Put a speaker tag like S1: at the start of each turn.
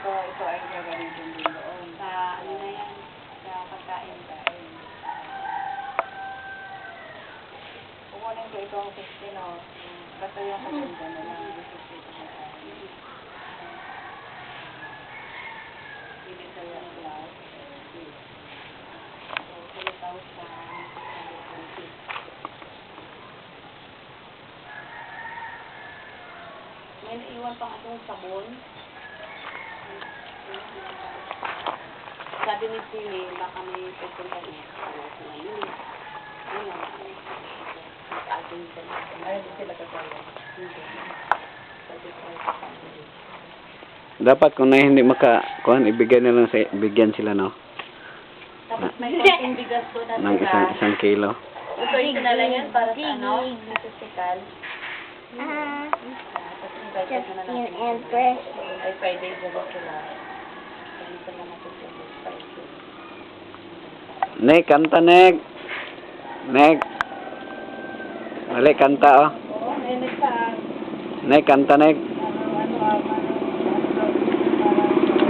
S1: ito ay gagamitin din doon.
S2: Sa ano na yan, sa pagkain.
S1: Kukunin ko itong 15, no? Basta yung kaganda na lang. Pili sa yung class. So, 3,000. May naiwan pang atong sabon. Sabi ni Pili, baka may pupunta niya. Ayun. Ay, hindi sila kasama.
S3: Dapat kung na hindi kuhan, ibigay na lang bigyan sila, no?
S1: Tapos may konting bigas doon na
S3: Ng isang kilo.
S1: Ito na lang yan para sa ano? Physical. Tapos invite na natin. Ay, Friday dyan sila. Ganito na natin sila. Friday.
S3: Nek, kanta, Nek. Nek. Dali, kanta, oh.
S1: Oo, may nagpaan.
S3: Nek, kanta, Nek.